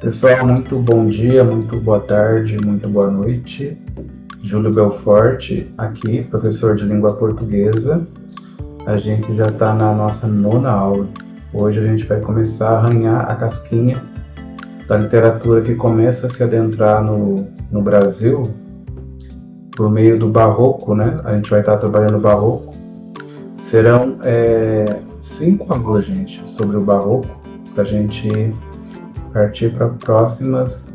Pessoal, muito bom dia, muito boa tarde, muito boa noite. Júlio Belfort aqui, professor de língua portuguesa. A gente já está na nossa nona aula. Hoje a gente vai começar a arranhar a casquinha da literatura que começa a se adentrar no Brasil por meio do Barroco, né? A gente vai estar trabalhando o Barroco. Serão 5 aulas, gente, sobre o Barroco, para a gente partir para próximas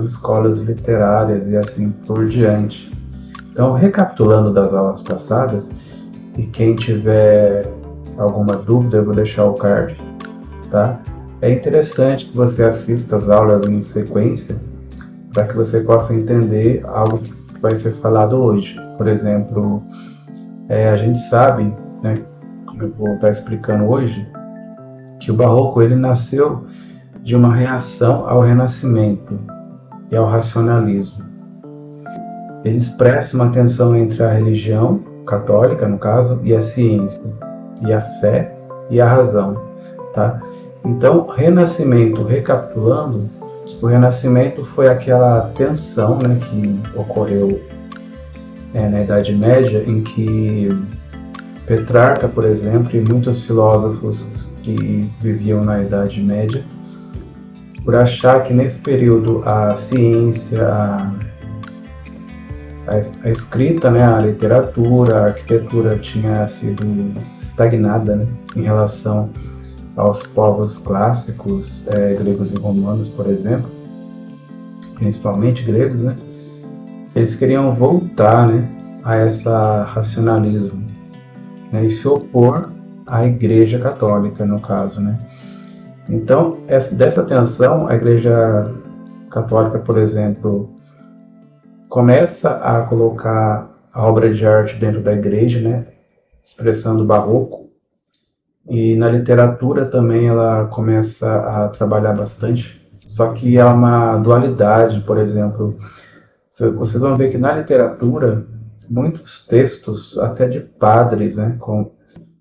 escolas literárias e assim por diante. Então, recapitulando das aulas passadas, e quem tiver alguma dúvida, eu vou deixar o card, tá? É interessante que você assista as aulas em sequência para que você possa entender algo que vai ser falado hoje. Por exemplo, a gente sabe, né, como eu vou estar explicando hoje, que o Barroco ele nasceu de uma reação ao Renascimento e ao racionalismo. Ele expressa uma tensão entre a religião católica, no caso, e a ciência, e a fé e a razão, tá? Então, Renascimento, recapitulando, o Renascimento foi aquela tensão, né, que ocorreu na Idade Média, em que Petrarca, por exemplo, e muitos filósofos que viviam na Idade Média, por achar que nesse período a ciência, a escrita, né, a literatura, a arquitetura tinha sido estagnada, né, em relação aos povos clássicos, gregos e romanos, por exemplo, principalmente gregos, né, eles queriam voltar, né, a esse racionalismo, né, e se opor à Igreja Católica, no caso, né. Então, dessa tensão, a Igreja Católica, por exemplo, começa a colocar a obra de arte dentro da igreja, né, expressando o Barroco, e na literatura também ela começa a trabalhar bastante, só que há uma dualidade, por exemplo, vocês vão ver que na literatura muitos textos, até de padres, né,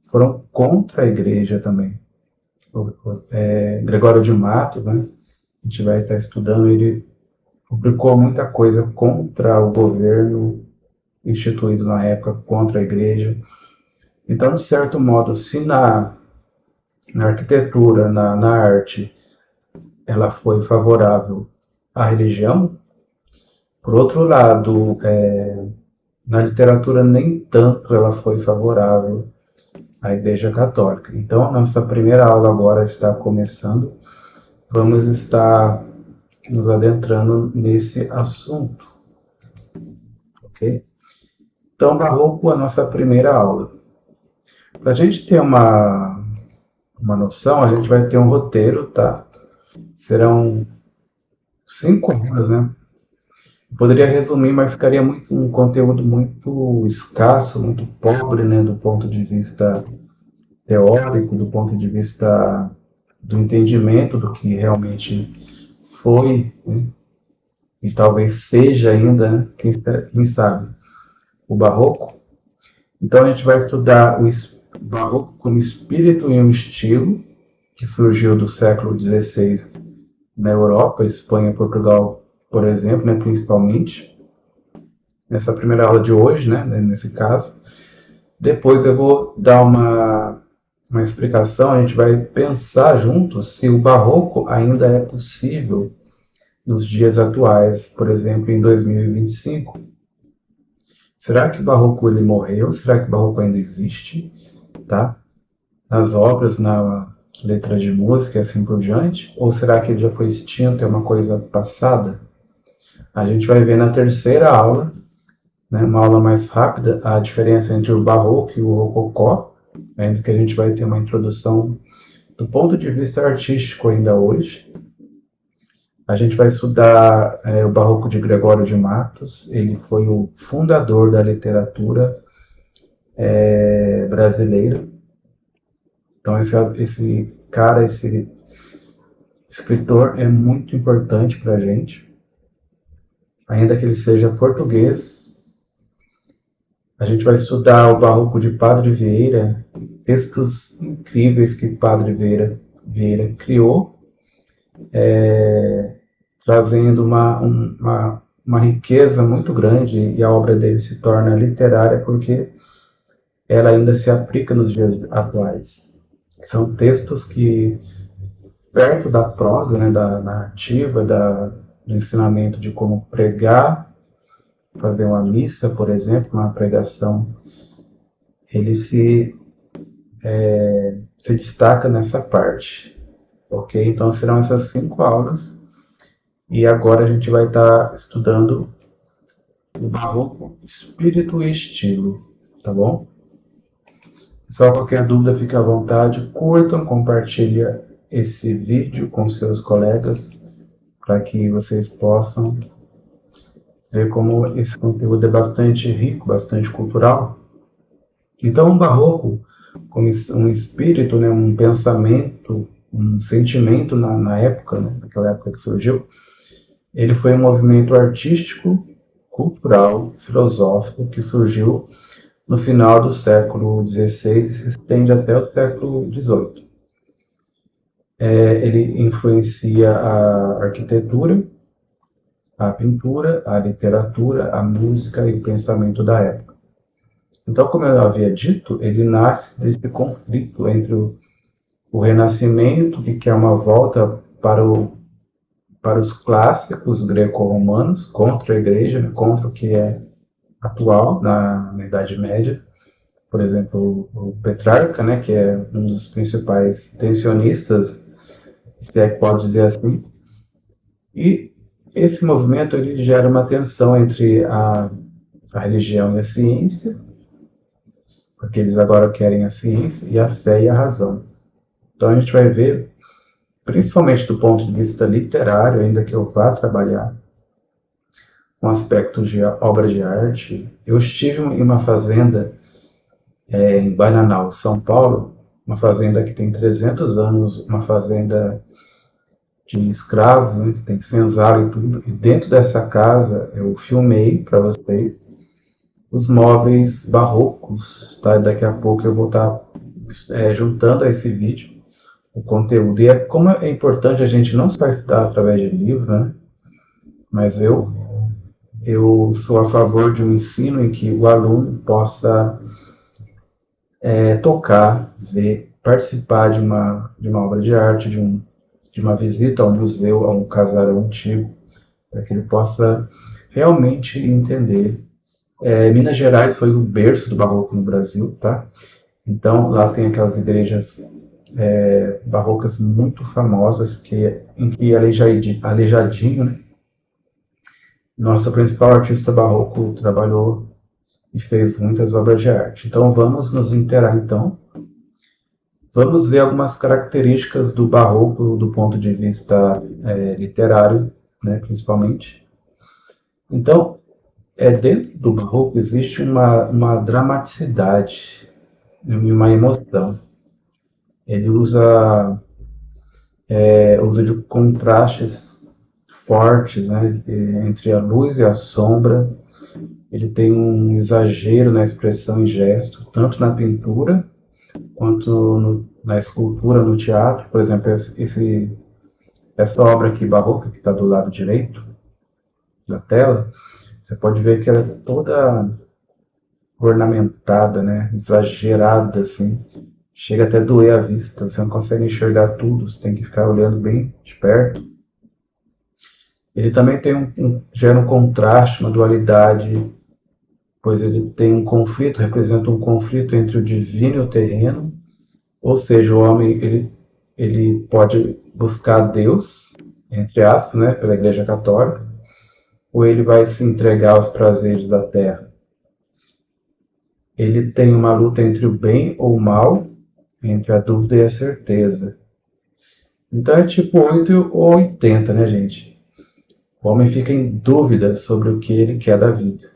foram contra a igreja também. Gregório de Matos, né, a gente vai estar estudando, ele publicou muita coisa contra o governo instituído na época, contra a igreja. Então, de certo modo, se na arquitetura, na arte, ela foi favorável à religião, por outro lado, na literatura nem tanto ela foi favorável à Igreja Católica. Então, a nossa primeira aula agora está começando. Vamos estar nos adentrando nesse assunto, ok? Então, Barroco, a nossa primeira aula. Para a gente ter uma noção, a gente vai ter um roteiro, tá? Serão 5 aulas, né? Eu poderia resumir, mas ficaria um conteúdo muito escasso, muito pobre, né? Do ponto de vista teórico, do ponto de vista do entendimento do que realmente foi, né? E talvez seja ainda, né? Quem sabe, o Barroco. Então a gente vai estudar o Barroco como espírito e um estilo que surgiu do século XVI na Europa, Espanha, Portugal, por exemplo, né, principalmente. Nessa primeira aula de hoje, né, nesse caso. Depois eu vou dar uma explicação, a gente vai pensar juntos se o Barroco ainda é possível nos dias atuais, por exemplo, em 2025. Será que o Barroco ele morreu? Será que o Barroco ainda existe? Tá? Nas obras, na letra de música e assim por diante? Ou será que ele já foi extinto, é uma coisa passada? A gente vai ver na terceira aula, né, uma aula mais rápida, a diferença entre o Barroco e o Rococó, ainda que a gente vai ter uma introdução do ponto de vista artístico ainda hoje. A gente vai estudar o Barroco de Gregório de Matos, ele foi o fundador da literatura brasileira. Então esse cara, esse escritor é muito importante para a gente, ainda que ele seja português. A gente vai estudar o Barroco de Padre Vieira, textos incríveis que Padre Vieira criou, trazendo uma riqueza muito grande, e a obra dele se torna literária porque ela ainda se aplica nos dias atuais. São textos que, perto da prosa, né, da narrativa, do ensinamento de como pregar, fazer uma missa, por exemplo, uma pregação, ele se destaca nessa parte. Ok? Então serão essas 5 aulas, e agora a gente vai estar estudando o barroco, espírito e estilo, tá bom? Só qualquer dúvida, fique à vontade, curtam, compartilhem esse vídeo com seus colegas, para que vocês possam ver como esse conteúdo é bastante rico, bastante cultural. Então, o barroco, como um espírito, né, um pensamento, um sentimento na época, né, naquela época que surgiu, ele foi um movimento artístico, cultural, filosófico, que surgiu no final do século XVI e se estende até o século XVIII. Ele influencia a arquitetura, a pintura, a literatura, a música e o pensamento da época. Então, como eu havia dito, ele nasce desse conflito entre o Renascimento, que quer uma volta para os clássicos greco-romanos, contra a Igreja, né, contra o que é atual na Idade Média. Por exemplo, o Petrarca, né, que é um dos principais tensionistas, se é que pode dizer assim. E esse movimento ele gera uma tensão entre a religião e a ciência, porque eles agora querem a ciência, e a fé e a razão. Então a gente vai ver, principalmente do ponto de vista literário, ainda que eu vá trabalhar com aspectos de obras de arte. Eu estive em uma fazenda em Bananal, São Paulo, uma fazenda que tem 300 anos, uma fazenda de escravos, né, que tem senzala e tudo. E dentro dessa casa eu filmei para vocês os móveis barrocos, tá? Daqui a pouco eu vou estar juntando a esse vídeo o conteúdo. E como é importante a gente não só estudar através de livro, né? Mas eu sou a favor de um ensino em que o aluno possa tocar, ver, participar de uma obra de arte, de uma visita ao museu, a um casarão antigo, para que ele possa realmente entender. Minas Gerais foi o berço do barroco no Brasil, tá? Então lá tem aquelas igrejas barrocas muito famosas, em que Aleijadinho, né, nosso principal artista barroco, trabalhou e fez muitas obras de arte. Então vamos nos inteirar então. Vamos ver algumas características do barroco do ponto de vista literário, né, principalmente. Então, dentro do barroco existe uma dramaticidade e uma emoção. Ele usa de contrastes fortes, né, entre a luz e a sombra. Ele tem um exagero na expressão e gesto, tanto na pintura quanto na escultura, no teatro. Por exemplo, essa obra aqui barroca, que está do lado direito da tela, você pode ver que ela é toda ornamentada, né, exagerada, assim. Chega até a doer a vista, você não consegue enxergar tudo, você tem que ficar olhando bem de perto. Ele também gera um contraste, uma dualidade, pois ele tem um conflito, representa um conflito entre o divino e o terreno, ou seja, o homem ele pode buscar Deus, entre aspas, né, pela Igreja Católica, ou ele vai se entregar aos prazeres da terra. Ele tem uma luta entre o bem ou o mal, entre a dúvida e a certeza. Então é tipo 8 ou 80, né, gente? O homem fica em dúvida sobre o que ele quer da vida.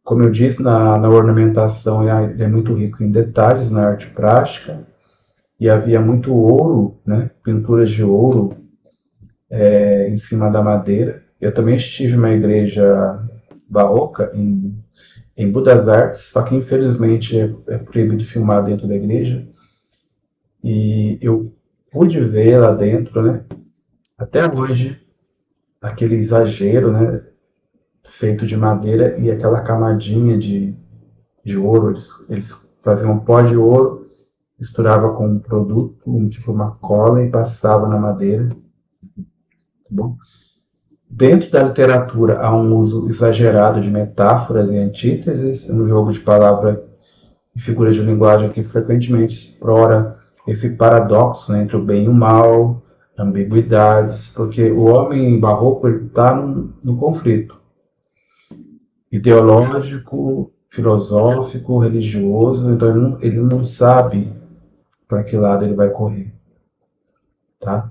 Como eu disse, na ornamentação ele é muito rico em detalhes, na arte plástica, e havia muito ouro, né, pinturas de ouro em cima da madeira. Eu também estive em uma igreja barroca em Budas Artes, só que infelizmente é proibido filmar dentro da igreja. E eu pude ver lá dentro, né? Até hoje, aquele exagero, né? Feito de madeira e aquela camadinha de ouro. Eles faziam um pó de ouro, misturava com um produto, tipo uma cola, e passava na madeira. Tá bom? Dentro da literatura há um uso exagerado de metáforas e antíteses, no jogo de palavra e figuras de linguagem que frequentemente explora esse paradoxo, né, entre o bem e o mal, ambiguidades, porque o homem barroco está no conflito ideológico, filosófico, religioso, então ele não sabe para que lado ele vai correr. Tá?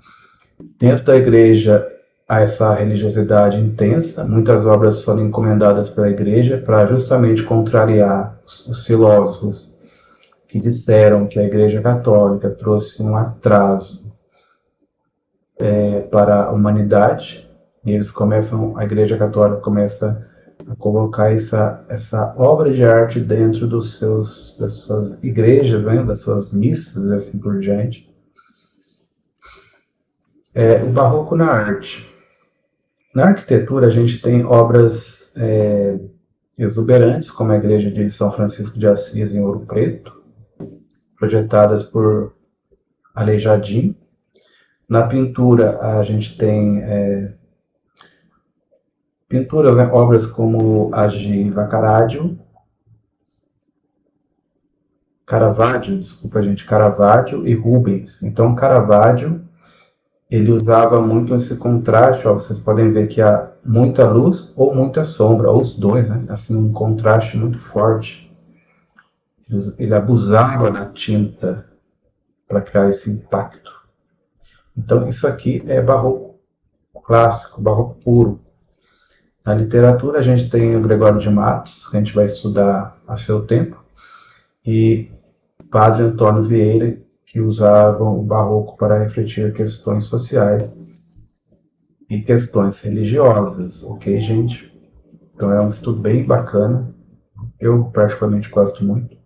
Dentro da igreja há essa religiosidade intensa, muitas obras foram encomendadas pela igreja para justamente contrariar os filósofos que disseram que a Igreja Católica trouxe um atraso para a humanidade, e a Igreja Católica começa a colocar essa obra de arte dentro das suas igrejas, né, das suas missas e assim por diante. O barroco na arte. Na arquitetura a gente tem obras exuberantes, como a Igreja de São Francisco de Assis em Ouro Preto, projetadas por Aleijadinho. Na pintura a gente tem pinturas, né, obras como as de Caravaggio e Rubens. Então Caravaggio ele usava muito esse contraste, ó, vocês podem ver que há muita luz ou muita sombra, ou os dois, né? Assim, um contraste muito forte. Ele abusava da tinta para criar esse impacto. Então isso aqui é barroco clássico, barroco puro. Na literatura a gente tem o Gregório de Matos, que a gente vai estudar a seu tempo, e Padre Antônio Vieira, que usavam o barroco para refletir questões sociais e questões religiosas, ok, gente? Então é um estudo bem bacana, eu particularmente gosto muito.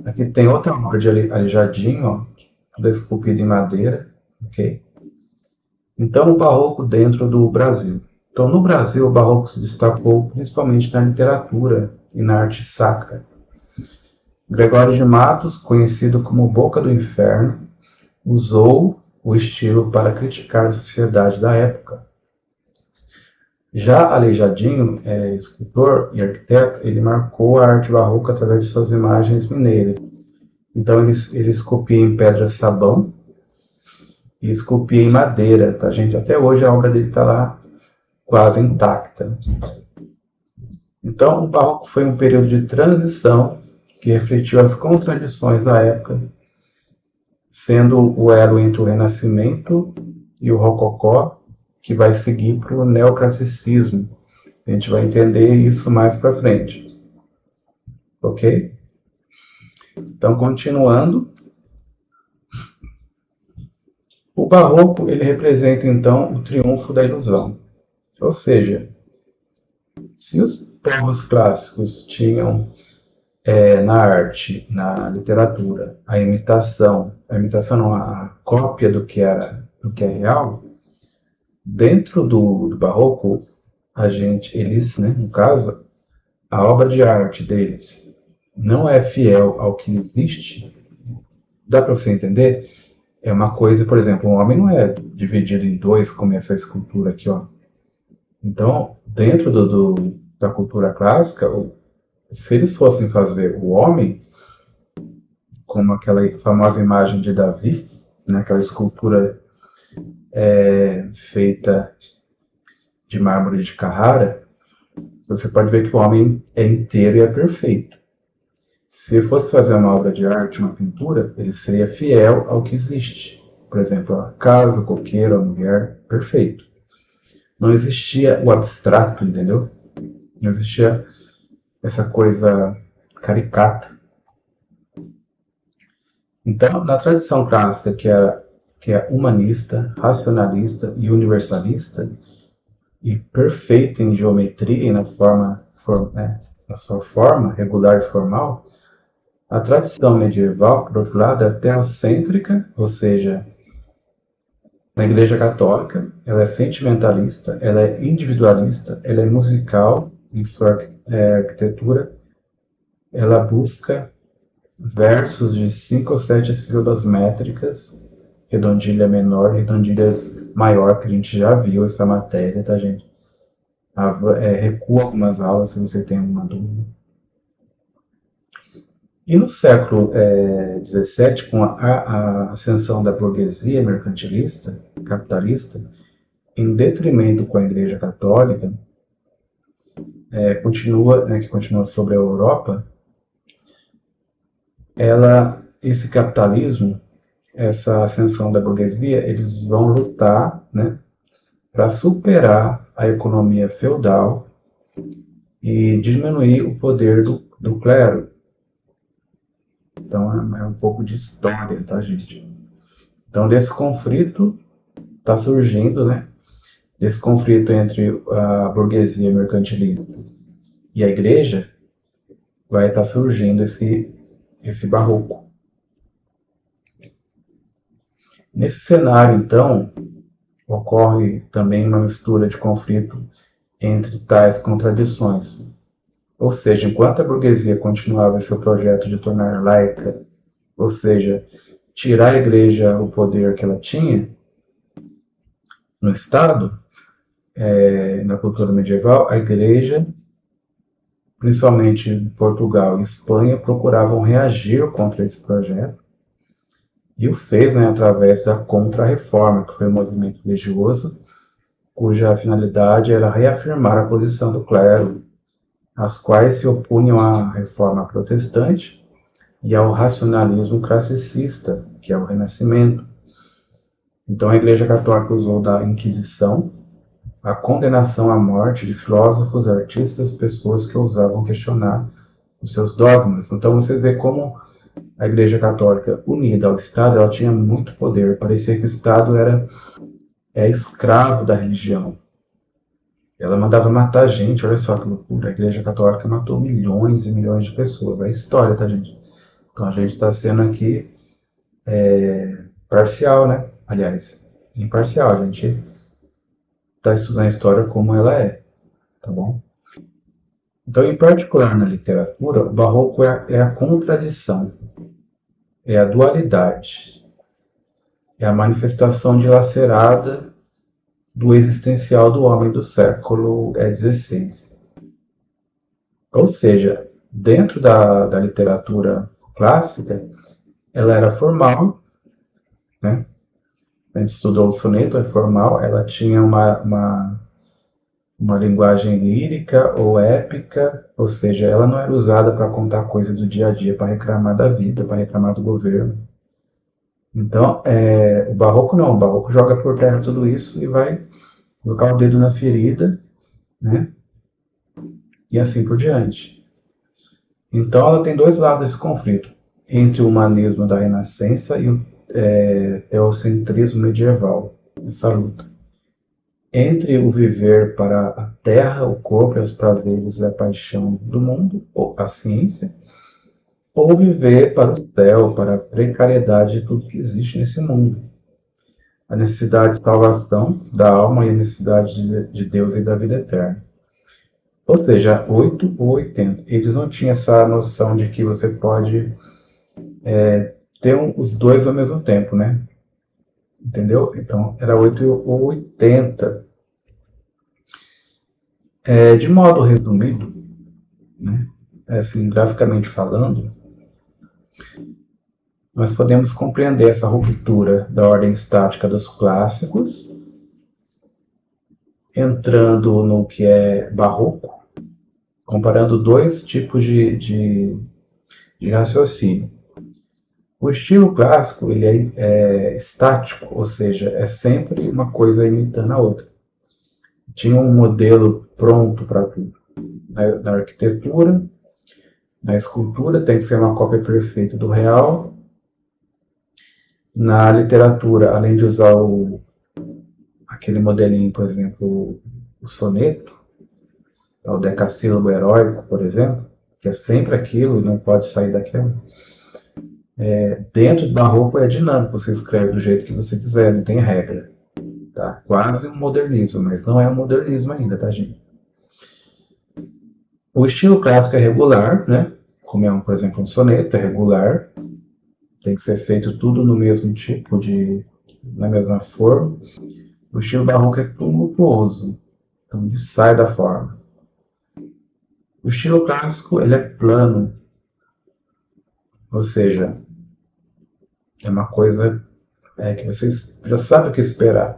Aqui tem outra obra de Aleijadinho, ó, tudo esculpido em madeira, ok? Então o barroco dentro do Brasil. Então no Brasil o barroco se destacou principalmente na literatura e na arte sacra. Gregório de Matos, conhecido como Boca do Inferno, usou o estilo para criticar a sociedade da época. Já Aleijadinho, escultor e arquiteto, ele marcou a arte barroca através de suas imagens mineiras. Então ele esculpia em pedra-sabão e esculpia em madeira, tá, gente? Até hoje a obra dele está lá quase intacta. Então o barroco foi um período de transição que refletiu as contradições da época, sendo o elo entre o Renascimento e o Rococó, que vai seguir para o neoclassicismo. A gente vai entender isso mais para frente. Ok? Então, continuando. O Barroco, ele representa, então, o triunfo da ilusão. Ou seja, se os povos clássicos tinham na arte, na literatura, a imitação não, a cópia do que é real, dentro do barroco, eles, né, no caso, a obra de arte deles não é fiel ao que existe. Dá para você entender? É uma coisa, por exemplo, um homem não é dividido em dois, como essa escultura aqui, ó. Então, dentro da cultura clássica, se eles fossem fazer o homem, como aquela famosa imagem de Davi, né, aquela escultura feita de mármore de Carrara, você pode ver que o homem é inteiro e é perfeito. Se fosse fazer uma obra de arte, uma pintura, ele seria fiel ao que existe. Por exemplo, a casa, o coqueiro, a mulher, perfeito. Não existia o abstrato, entendeu? Não existia essa coisa caricata. Então, na tradição clássica, que é humanista, racionalista e universalista, e perfeita em geometria e na sua forma regular e formal, A tradição medieval, por outro lado, é teocêntrica, ou seja, na Igreja Católica, ela é sentimentalista, ela é individualista, ela é musical em sua arquitetura, ela busca versos de 5 ou 7 sílabas métricas, redondilha menor, redondilhas maior, que a gente já viu essa matéria, tá, gente? Recua algumas aulas se você tem alguma dúvida. E no século XVII, com a ascensão da burguesia mercantilista, capitalista, em detrimento com a Igreja Católica, que continua sobre a Europa, esse capitalismo, essa ascensão da burguesia, eles vão lutar, né, para superar a economia feudal e diminuir o poder do clero. Então é um pouco de história, tá, gente? Então desse conflito está surgindo, né? Desse conflito entre a burguesia mercantilista e a igreja, vai estar surgindo esse barroco. Nesse cenário, então, ocorre também uma mistura de conflito entre tais contradições. Ou seja, enquanto a burguesia continuava seu projeto de tornar laica, ou seja, tirar a igreja o poder que ela tinha no Estado, na cultura medieval, a igreja, principalmente Portugal e Espanha, procuravam reagir contra esse projeto e o fez, né, através da Contra-Reforma, que foi um movimento religioso cuja finalidade era reafirmar a posição do clero, as quais se opunham à reforma protestante e ao racionalismo classicista, que é o Renascimento. Então a Igreja Católica usou da Inquisição, a condenação à morte de filósofos, artistas, pessoas que ousavam questionar os seus dogmas. Então você vê como a Igreja Católica, unida ao Estado, ela tinha muito poder. Parecia que o Estado era escravo da religião. Ela mandava matar gente, olha só que loucura. A Igreja Católica matou milhões e milhões de pessoas. É história, tá, gente? Então a gente está sendo aqui parcial, né? Aliás, imparcial. A gente está estudando a história como ela é, tá bom? Então, em particular na literatura, o barroco é a contradição, é a dualidade, é a manifestação dilacerada do existencial do homem do século XVI. Ou seja, dentro da literatura clássica, ela era formal, né? A gente estudou o soneto, é formal, ela tinha uma linguagem lírica ou épica, ou seja, ela não era usada para contar coisas do dia a dia, para reclamar da vida, para reclamar do governo. Então, o barroco não, o barroco joga por terra tudo isso e vai colocar o dedo na ferida, né? E assim por diante. Então, ela tem dois lados desse conflito, entre o humanismo da Renascença e o teocentrismo medieval, essa luta. Entre o viver para a terra, o corpo e os prazeres e a paixão do mundo, ou a ciência, ou viver para o céu, para a precariedade de tudo que existe nesse mundo. A necessidade de salvação da alma e a necessidade de Deus e da vida eterna. Ou seja, 8 ou 80. Eles não tinham essa noção de que você pode ter os dois ao mesmo tempo, né? Entendeu? Então, era 8 ou 80. De modo resumido, né? Assim, graficamente falando, nós podemos compreender essa ruptura da ordem estática dos clássicos, entrando no que é barroco, comparando dois tipos de raciocínio. O estilo clássico ele é estático, ou seja, é sempre uma coisa imitando a outra. Tinha um modelo pronto para tudo. Na arquitetura, na escultura, tem que ser uma cópia perfeita do real. Na literatura, além de usar aquele modelinho, por exemplo, o soneto, o decassílabo heróico, por exemplo, que é sempre aquilo e não pode sair daquela. Dentro do barroco é dinâmico, você escreve do jeito que você quiser, não tem regra. Tá? Quase um modernismo, mas não é um modernismo ainda, tá, gente? O estilo clássico é regular, né? Como é, por exemplo, um soneto, é regular. Tem que ser feito tudo no mesmo tipo na mesma forma. O estilo barroco é tumultuoso, então ele sai da forma. O estilo clássico, ele é plano, ou seja, é uma coisa que você já sabe o que esperar,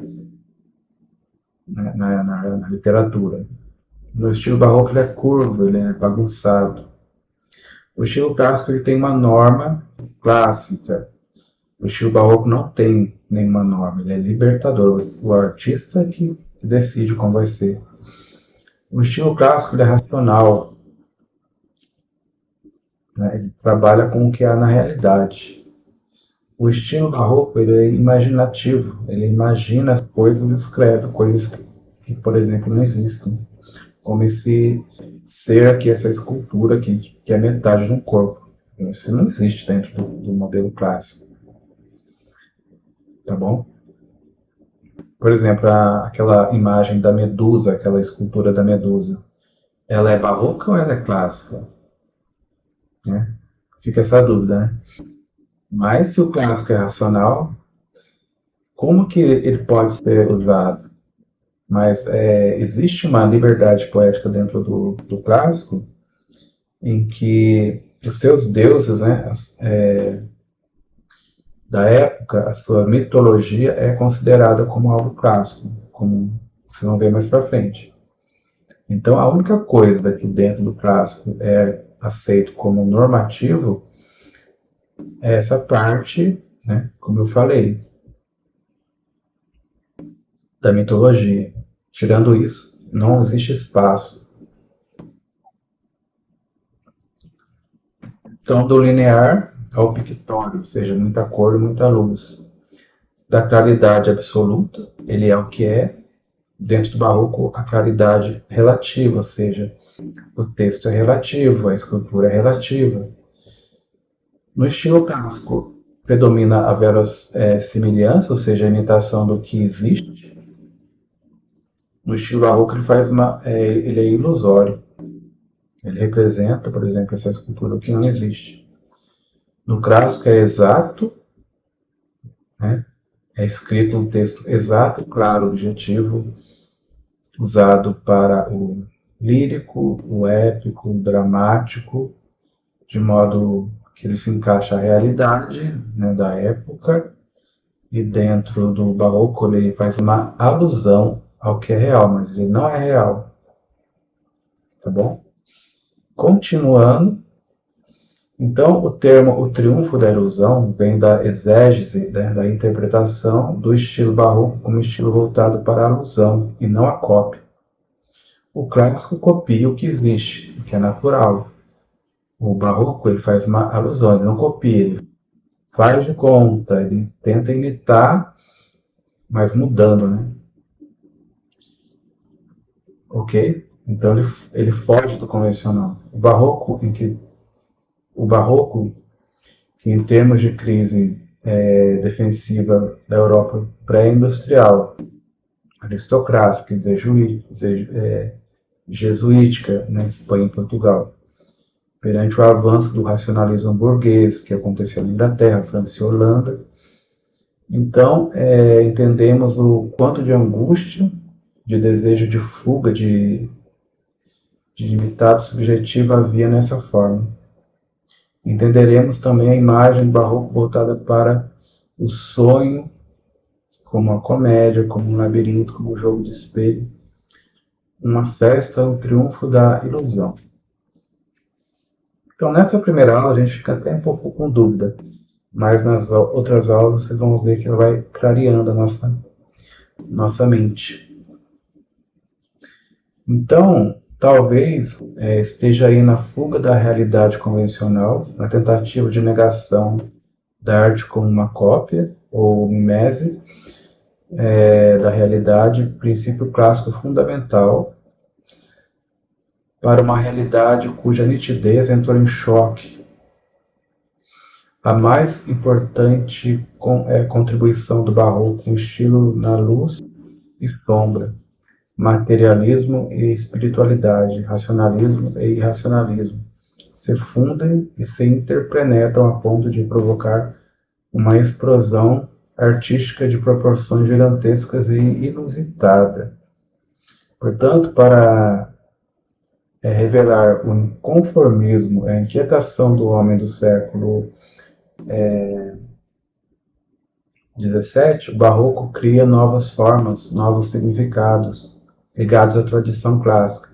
né, na literatura. No estilo barroco ele é curvo, ele é bagunçado. O estilo clássico ele tem uma norma clássica. O estilo barroco não tem nenhuma norma, ele é libertador. O artista que decide como vai ser. O estilo clássico ele é racional, né? Ele trabalha com o que há na realidade. O estilo barroco ele é imaginativo, ele imagina as coisas e escreve coisas que, por exemplo, não existem. Como esse ser aqui, essa escultura aqui, que é metade de um corpo. Isso não existe dentro do modelo clássico. Tá bom? Por exemplo, aquela imagem da Medusa, aquela escultura da Medusa, ela é barroca ou ela é clássica? Né? Fica essa dúvida, né? Mas se o clássico é racional, como que ele pode ser usado? Mas existe uma liberdade poética dentro do clássico em que os seus deuses, né, da época, a sua mitologia é considerada como algo clássico, como vocês vão ver mais para frente. Então, a única coisa que dentro do clássico é aceito como normativo é essa parte, né, como eu falei, da mitologia. Tirando isso, não existe espaço. Então, do linear ao pictório, ou seja, muita cor e muita luz. Da claridade absoluta, ele é o que é. Dentro do barroco, a claridade relativa, ou seja, o texto é relativo, a escultura é relativa. No estilo clássico, predomina a verossimilhança, ou seja, a imitação do que existe. No estilo barroco, ele é ilusório. Ele representa, por exemplo, essa escultura que não existe. No clássico é exato, né? É escrito um texto exato, claro, objetivo, usado para o lírico, o épico, o dramático, de modo que ele se encaixa à realidade, né, da época, e dentro do barroco ele faz uma alusão ao que é real, mas ele não é real. Tá bom? Continuando, então o termo o triunfo da ilusão vem da exégese, né, da interpretação do estilo barroco como estilo voltado para a alusão e não a cópia. O clássico copia o que existe, o que é natural. O barroco ele faz uma alusão, ele não copia, ele faz de conta, ele tenta imitar, mas mudando, né? Ok? Então ele foge do convencional. O barroco, que em termos de crise defensiva da Europa pré-industrial, aristocrática, jesuítica, né, Espanha e Portugal, perante o avanço do racionalismo burguês que aconteceu na Inglaterra, França e Holanda. Então, entendemos o quanto de angústia, de desejo de fuga, de limitado subjetivo havia nessa forma. Entenderemos também a imagem do barroco voltada para o sonho, como a comédia, como um labirinto, como um jogo de espelho, uma festa, o triunfo da ilusão. Então, nessa primeira aula, a gente fica até um pouco com dúvida, mas nas outras aulas vocês vão ver que ela vai clareando a nossa mente. Então, talvez esteja aí na fuga da realidade convencional, na tentativa de negação da arte como uma cópia ou mimese da realidade, princípio clássico fundamental para uma realidade cuja nitidez entrou em choque. A mais importante contribuição do Barroco, um estilo na luz e sombra, materialismo e espiritualidade, racionalismo e irracionalismo, se fundem e se interpenetram a ponto de provocar uma explosão artística de proporções gigantescas e inusitada. Portanto, para revelar o inconformismo, a inquietação do homem do século XVII, o Barroco cria novas formas, novos significados, ligados à tradição clássica,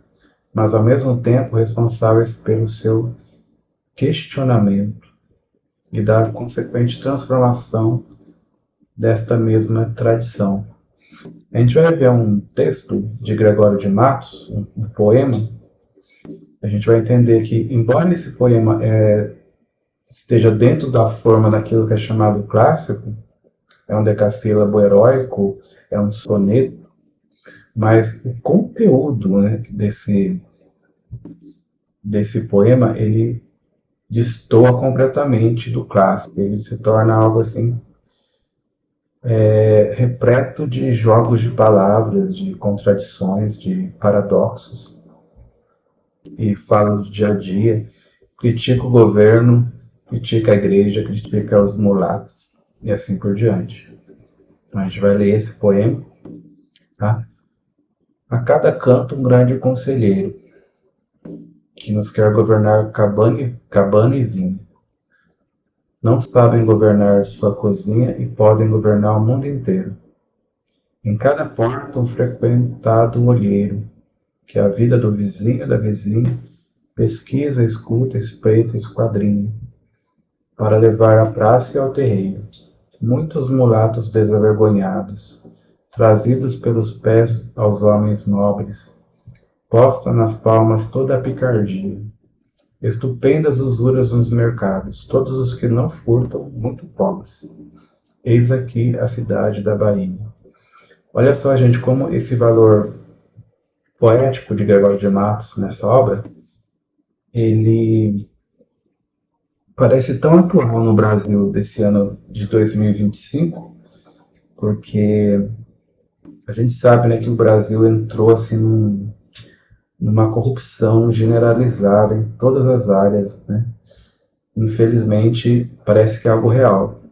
mas ao mesmo tempo responsáveis pelo seu questionamento e da consequente transformação desta mesma tradição. A gente vai ver um texto de Gregório de Matos, um poema. A gente vai entender que, embora esse poema esteja dentro da forma daquilo que é chamado clássico, é um decassílabo heróico, é um soneto, mas o conteúdo, né, desse poema, ele destoa completamente do clássico. Ele se torna algo assim, repleto de jogos de palavras, de contradições, de paradoxos, e fala do dia a dia, critica o governo, critica a igreja, critica os mulatos, e assim por diante. Então, a gente vai ler esse poema, tá? A cada canto um grande conselheiro, que nos quer governar cabana e vinha. Não sabem governar sua cozinha e podem governar o mundo inteiro. Em cada porta um frequentado olheiro, que a vida do vizinho e da vizinha pesquisa, escuta, espreita, esquadrinha, para levar à praça e ao terreiro. Muitos mulatos desavergonhados, trazidos pelos pés aos homens nobres, posta nas palmas toda a picardia, estupendas usuras nos mercados, todos os que não furtam, muito pobres. Eis aqui a cidade da Bahia. Olha só, gente, como esse valor poético de Gregório de Matos nessa obra, ele parece tão atual no Brasil desse ano de 2025, porque a gente sabe, né, que o Brasil entrou assim numa corrupção generalizada em todas as áreas, né? Infelizmente, parece que é algo real.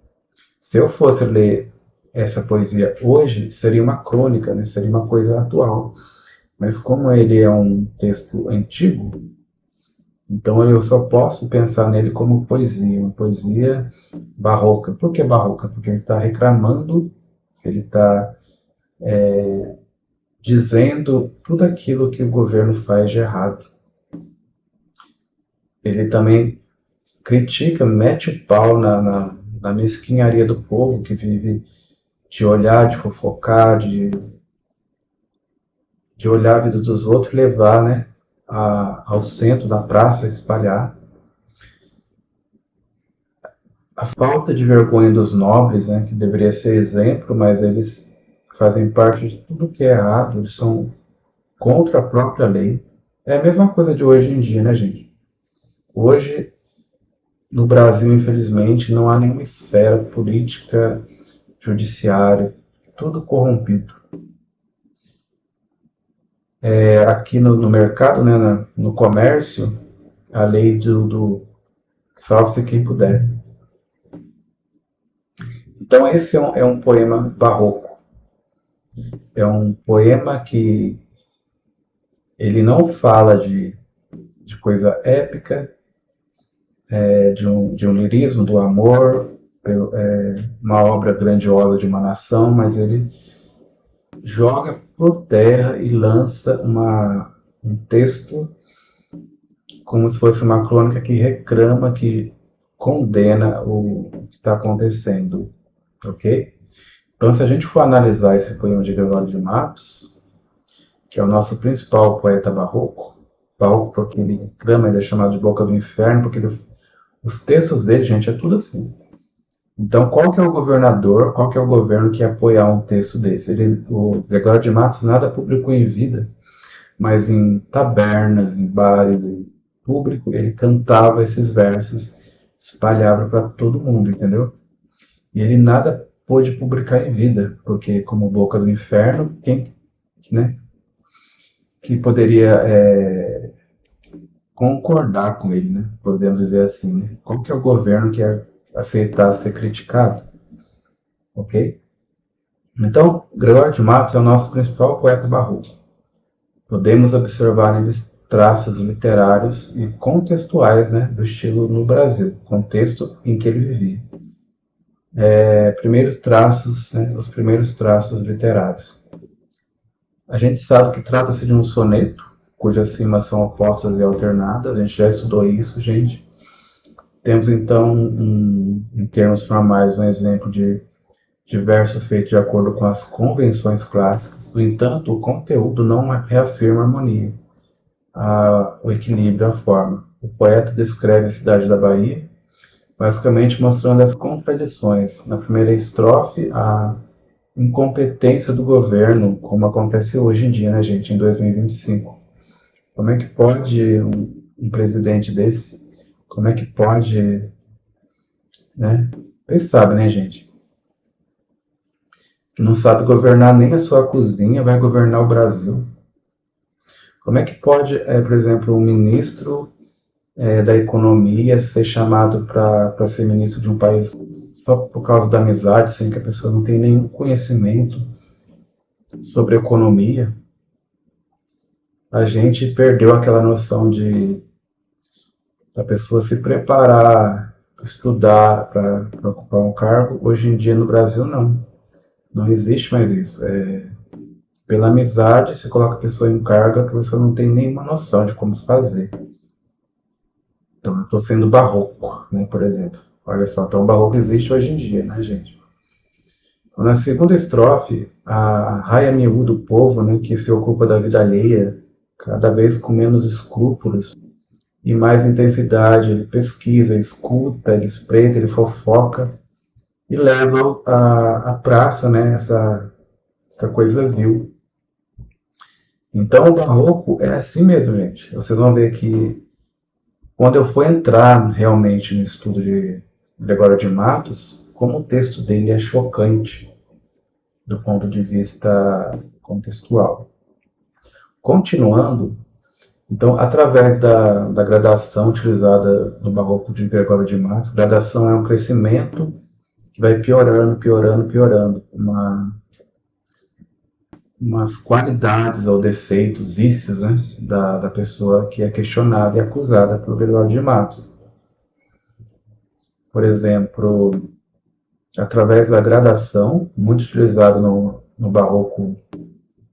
Se eu fosse ler essa poesia hoje, seria uma crônica, né? Seria uma coisa atual. Mas como ele é um texto antigo, então eu só posso pensar nele como poesia, uma poesia barroca. Por que barroca? Porque ele está reclamando, ele está dizendo tudo aquilo que o governo faz de errado. Ele também critica, mete o pau na mesquinharia do povo que vive de olhar, de fofocar, de olhar a vida dos outros e levar, né, ao centro da praça, espalhar. A falta de vergonha dos nobres, né, que deveria ser exemplo, mas eles fazem parte de tudo que é errado, eles são contra a própria lei. É a mesma coisa de hoje em dia, né, gente? Hoje, no Brasil, infelizmente, não há nenhuma esfera política, judiciária, tudo corrompido. Aqui no mercado, né, no comércio, a lei do salve-se quem puder. Então esse é um poema barroco. É um poema que ele não fala de coisa épica, de um lirismo do amor, uma obra grandiosa de uma nação, mas ele joga por terra e lança um texto como se fosse uma crônica que reclama, que condena o que está acontecendo, ok? Então, se a gente for analisar esse poema de Gregório de Matos, que é o nosso principal poeta barroco porque ele reclama, ele é chamado de boca do inferno, porque os textos dele, gente, é tudo assim. Então, qual que é o governador, qual que é o governo que ia apoiar um texto desse? O Gregório de Matos nada publicou em vida, mas em tabernas, em bares, em público, ele cantava esses versos, espalhava para todo mundo, entendeu? E ele nada pôde publicar em vida, porque como boca do inferno, quem, né, que poderia concordar com ele, né? Podemos dizer assim, né? Como que é o governo que ia aceitar ser criticado, ok? Então, Gregório de Matos é o nosso principal poeta barroco. Podemos observar neles traços literários e contextuais, né, do estilo no Brasil, contexto em que ele vivia. Primeiros traços, né, os primeiros traços literários. A gente sabe que trata-se de um soneto, cujas rimas são opostas e alternadas. A gente já estudou isso, gente. Temos então, em termos formais, um exemplo de verso feito de acordo com as convenções clássicas. No entanto, o conteúdo não reafirma a harmonia, o equilíbrio, a forma. O poeta descreve a cidade da Bahia, basicamente mostrando as contradições. Na primeira estrofe, a incompetência do governo, como acontece hoje em dia, né, gente, em 2025. Como é que pode um presidente desse? Como é que pode, né? Vocês sabem, né, gente? Que não sabe governar nem a sua cozinha, vai governar o Brasil. Como é que pode, por exemplo, um ministro da economia ser chamado para ser ministro de um país só por causa da amizade, sem que a pessoa não tenha nenhum conhecimento sobre economia? A gente perdeu aquela noção de a pessoa se preparar, estudar para ocupar um cargo. Hoje em dia no Brasil não. Não existe mais isso. Pela amizade, se coloca a pessoa em cargo que a pessoa não tem nenhuma noção de como fazer. Então, eu estou sendo barroco, né, por exemplo. Olha só, então o barroco existe hoje em dia, né, gente? Então, na segunda estrofe, a raia miúda do povo, né, que se ocupa da vida alheia, cada vez com menos escrúpulos e mais intensidade, ele pesquisa, escuta, ele espreita, ele fofoca e leva a praça, né, essa coisa vil. Então o barroco é assim mesmo, gente. Vocês vão ver que quando eu for entrar realmente no estudo de Gregório de Matos, como o texto dele é chocante do ponto de vista contextual. Continuando, então, através da gradação utilizada no barroco de Gregório de Matos, gradação é um crescimento que vai piorando, piorando, piorando. Umas qualidades ou defeitos, vícios, né, da pessoa que é questionada e acusada por Gregório de Matos. Por exemplo, através da gradação, muito utilizado no barroco,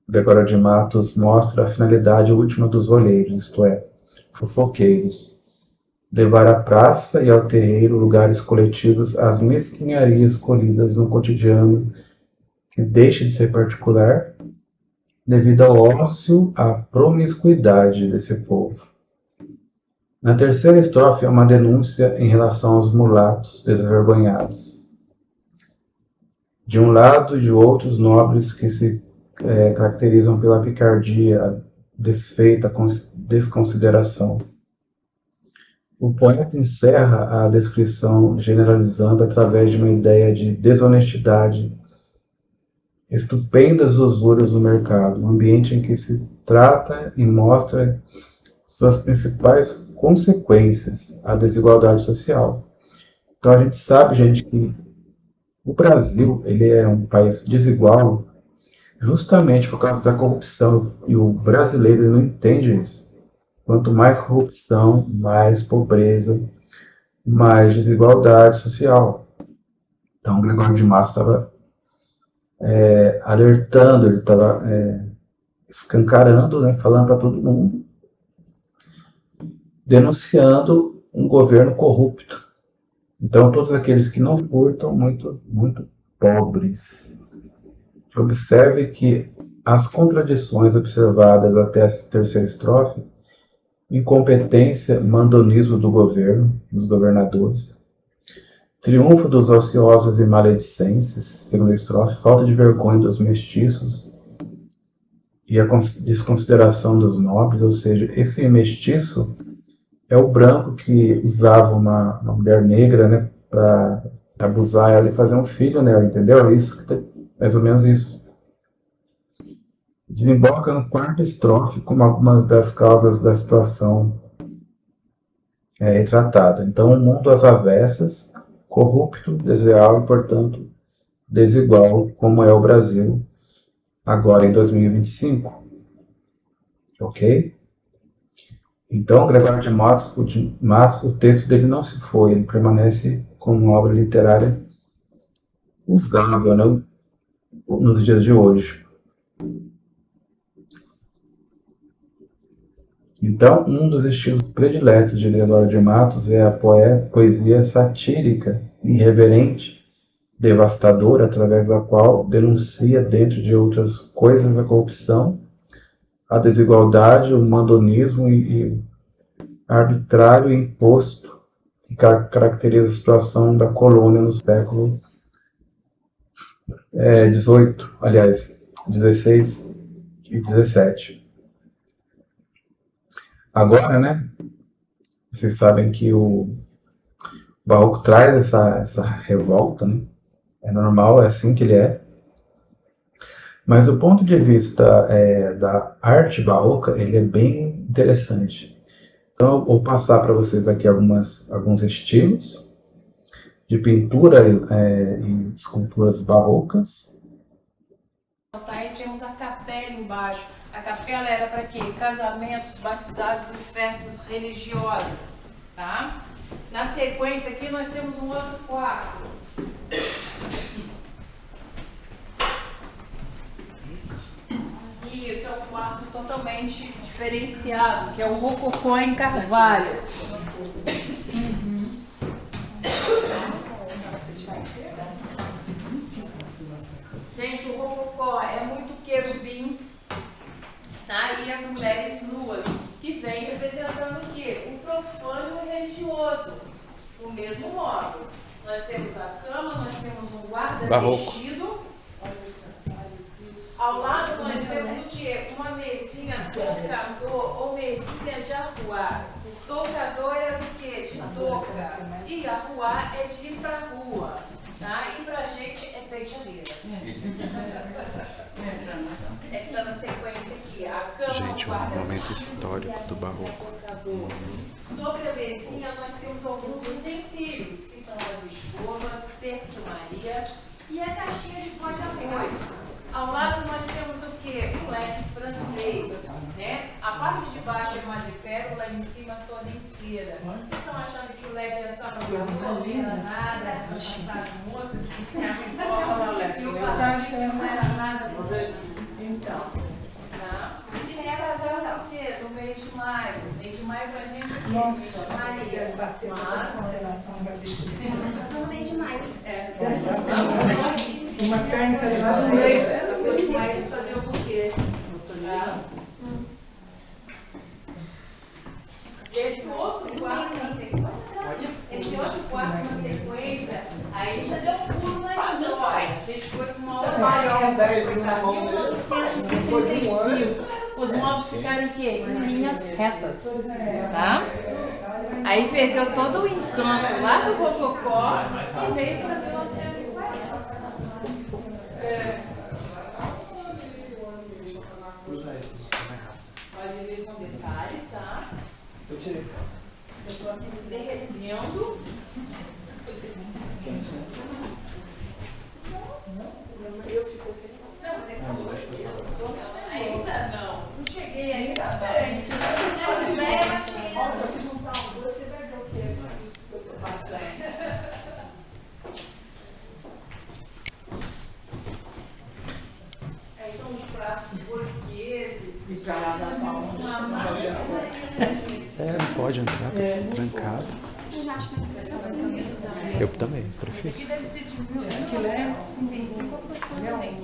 Gregório de Matos mostra a finalidade última dos olheiros, isto é, fofoqueiros. Levar à praça e ao terreiro, lugares coletivos, as mesquinharias colhidas no cotidiano, que deixa de ser particular, devido ao ócio, à promiscuidade desse povo. Na terceira estrofe é uma denúncia em relação aos mulatos desvergonhados. De um lado e de outros nobres que se caracterizam pela picardia, desfeita, desconsideração. O poeta encerra a descrição generalizando através de uma ideia de desonestidade, estupendas usúrias do mercado, um ambiente em que se trata e mostra suas principais consequências, a desigualdade social. Então a gente sabe, gente, que o Brasil ele é um país desigual justamente por causa da corrupção, e o brasileiro ele não entende isso. Quanto mais corrupção, mais pobreza, mais desigualdade social. Então, o Gregório de Matos estava alertando, ele estava escancarando, né, falando para todo mundo, denunciando um governo corrupto. Então, todos aqueles que não furtam, muito, muito pobres. Observe que as contradições observadas até a terceira estrofe, incompetência, mandonismo do governo, dos governadores, triunfo dos ociosos e maledicentes, segunda estrofe, falta de vergonha dos mestiços, e a desconsideração dos nobres, ou seja, esse mestiço é o branco que usava uma mulher negra, né, para abusar ela e fazer um filho nela, entendeu? Isso, mais ou menos isso. Desemboca no quarto estrofe como algumas das causas da situação retratada. Então, um mundo às avessas, corrupto, desleal e, portanto, desigual, como é o Brasil agora em 2025. Ok? Então, Gregório de Matos, o texto dele não se foi, ele permanece como uma obra literária usável, né, nos dias de hoje. Então, um dos estilos prediletos de Gregório de Matos é a poesia satírica, irreverente, devastadora, através da qual denuncia, dentre de outras coisas, a corrupção, a desigualdade, o mandonismo e arbitrário imposto que caracteriza a situação da colônia no século XVIII, aliás, XVI e XVII. Agora, né, vocês sabem que o Barroco traz essa revolta, né? É normal, é assim que ele é. Mas do ponto de vista da arte barroca, ele é bem interessante. Então, eu vou passar para vocês aqui alguns estilos de pintura e esculturas barrocas. Aí temos a capela embaixo. A capela era para quê? Casamentos, batizados e festas religiosas, tá? Na sequência aqui nós temos um outro quarto. Isso é um quarto totalmente diferenciado, que é o Rococó em Carvalho. Gente, o Rococó é muito querubim, tá? E as mulheres nuas, que vem representando o quê? O profano e o religioso. Do mesmo modo, nós temos a cama, nós temos um guarda-vestido. Ao lado nós temos o quê? Uma mesinha toucador ou mesinha de arruar. O toucador é do quê? De touca. E arruar é de ir pra rua. Tá? E pra gente é penteadeira. É que tá na sequência aqui. A cama, gente, um momento histórico do Barroco. Sobre a mesinha nós temos alguns utensílios, que são as escovas, perfumaria e a caixinha de pó de arroz. Ao lado nós temos o quê? Um leque francês, né? A parte de baixo é madrepérola, lá em cima toda em cera. Vocês estão achando que o leque é só para coisa não era nada, era passado moças que ficavam em volta, e o padrão não era nada. Então, tá? E se casaram o quê? No mês de maio. Mês de maio pra gente é Nossa, Maria. bateu com relação ao agradecimento. Casou no mês de maio. Uma carne para levar no mês. Aí eles faziam o quê? Tá? Esse outro quarto na sequência, esse outro quarto na sequência, aí já deu um furo na história. A gente foi com uma outra em 1965. Os móveis ficaram o quê? Em linhas retas. Tá? Aí perdeu todo o encanto lá do Rococó e veio para 1940. Pode ver com detalhes, tá? Eu tirei foto. Eu estou aqui derretendo. Eu fico sem. Não, mas é que ainda não. Não cheguei ainda. Gente, Eu quis juntar duas, você vai ver o que é que eu tô passando. Aí são os pratos portugueses. E pra lá da palma. Não pode entrar, tá trancado. Eu também, Isso prefiro. aqui deve ser de 1935 aproximadamente.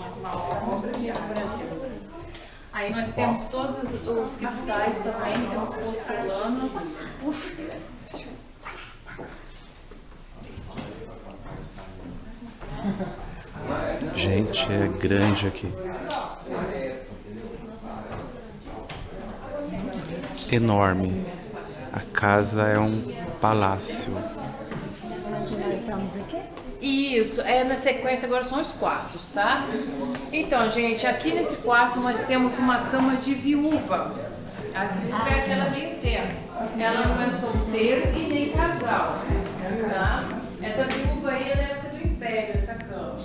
Mostra de Brasil. Aí nós temos todos os cristais também, temos porcelanas. Gente, é grande aqui. enorme. A casa é um palácio. Onde nós estamos aqui? Isso, na sequência agora são os quartos, tá? Então, gente, aqui nesse quarto nós temos uma cama de viúva. A viúva é aquela meio termo. Ela não é solteira e nem casal, tá? Essa viúva aí é da época do Império, essa cama.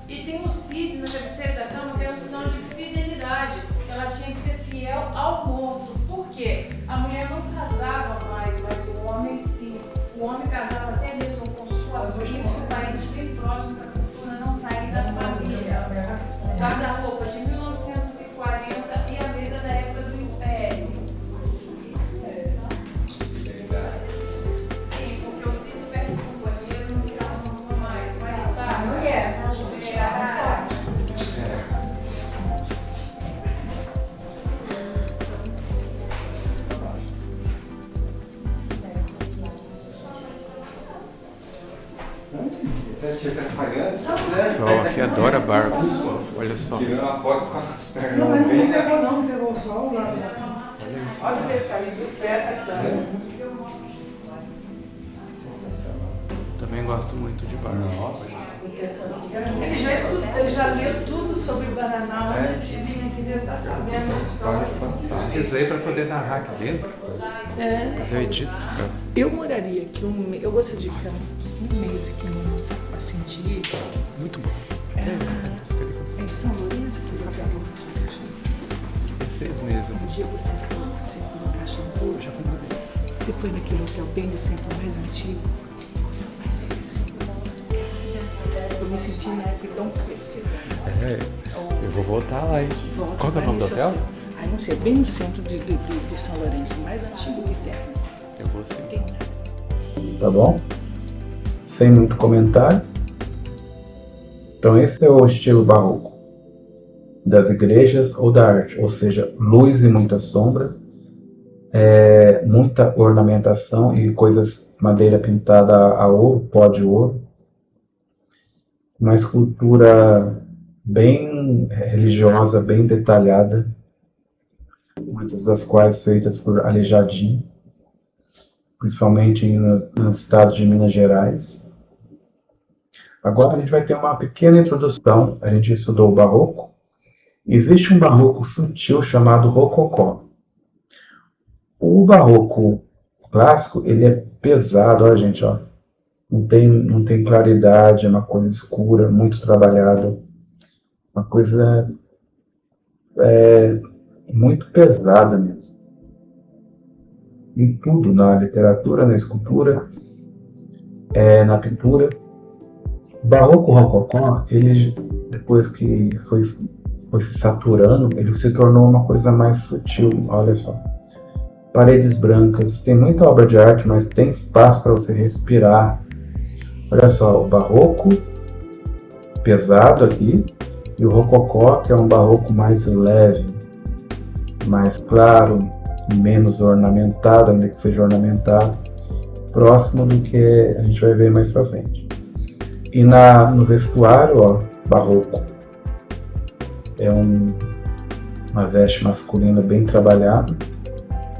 E tem um cisne no travesseiro da cama que é um sinal de fidelidade. Ela tinha que ser fiel ao morto. Por quê? A mulher não casava mais, mas o homem sim. O homem casava até mesmo com sua prima, um parente bem próximo para a fortuna não sair da família. Guarda-roupa de 1940 e a mesa da época do Império. Sim, porque o cisne perto do companheiro não se arruma mais. Vai estar. Mulher. Sol aqui adora barcos. Olha só. Tirando uma foto com as pernas Não, mas não bem, pegou né? não pegou o sol lá. Olha isso. Olha ele tá ali do pé da cama. Também gosto muito de barco. Ele já leu tudo sobre Bananal antes de vir aqui, ele tá sabendo a história. Pesquisei para poder narrar aqui dentro. Mas eu edito. Eu moraria aqui um mês, eu gosto de ficar um mês aqui no nosso pra sentir isso. Muito bom. Em São Lourenço, que eu já vou. 6 meses. Um dia você foi no Caxambu, Já foi uma vez. você foi naquele hotel bem do centro mais antigo. Coisa mais deliciosa. Eu me senti na época de Dom Pedro. Eu vou voltar lá, hein? Volta, Qual que é o vai nome do nesse hotel? Aí não sei, bem no centro de São Lourenço, mais antigo que tem. Eu vou sim. Tem nada. Tá bom? Sem muito comentário. Então esse é o estilo barroco das igrejas ou da arte, ou seja, luz e muita sombra, muita ornamentação e coisas, madeira pintada a ouro, pó de ouro, uma escultura bem religiosa, bem detalhada, muitas das quais feitas por Aleijadinho, principalmente no estado de Minas Gerais. Agora a gente vai ter uma pequena introdução. A gente estudou o barroco. Existe um barroco sutil chamado rococó. O barroco clássico, ele é pesado, olha gente, ó. Não tem claridade, é uma coisa escura, muito trabalhada. Uma coisa muito pesada mesmo. Em tudo, na literatura, na escultura, na pintura. O barroco rococó, ele, depois que foi se saturando, ele se tornou uma coisa mais sutil, olha só. Paredes brancas, tem muita obra de arte, mas tem espaço para você respirar. Olha só, o barroco pesado aqui, e o rococó, que é um barroco mais leve, mais claro, menos ornamentado, ainda que seja ornamentado, próximo do que a gente vai ver mais para frente. E no vestuário, ó, barroco, é uma veste masculina bem trabalhada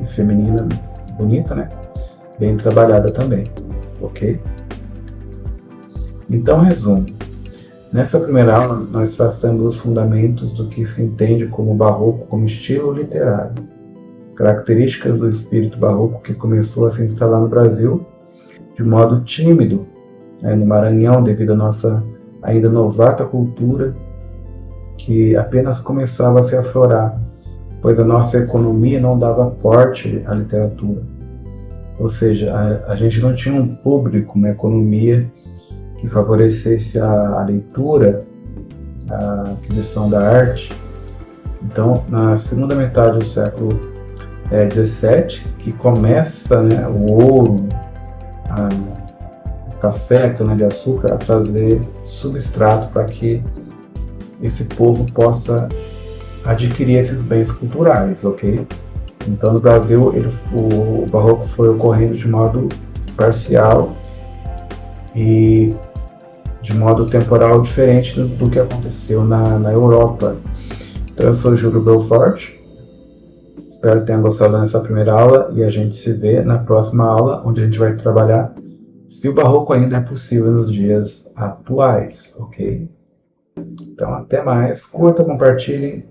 e feminina bonita, né? Bem trabalhada também, ok? Então, resumo. Nessa primeira aula, nós tratamos os fundamentos do que se entende como barroco como estilo literário, características do espírito barroco que começou a se instalar no Brasil de modo tímido, no Maranhão, devido à nossa ainda novata cultura, que apenas começava a se aflorar, pois a nossa economia não dava porte à literatura. Ou seja, a gente não tinha um público, uma economia que favorecesse a leitura, a aquisição da arte. Então, na segunda metade do século XVII, que começa, né, o ouro, o café, a cana-de-açúcar, a trazer substrato para que esse povo possa adquirir esses bens culturais, ok? Então, no Brasil, o barroco foi ocorrendo de modo parcial e de modo temporal diferente do que aconteceu na Europa. Então, eu sou Júlio Belfort, Espero que tenham gostado dessa primeira aula e a gente se vê na próxima aula, onde a gente vai trabalhar se o barroco ainda é possível nos dias atuais, ok? Então, até mais. Curta, compartilhem.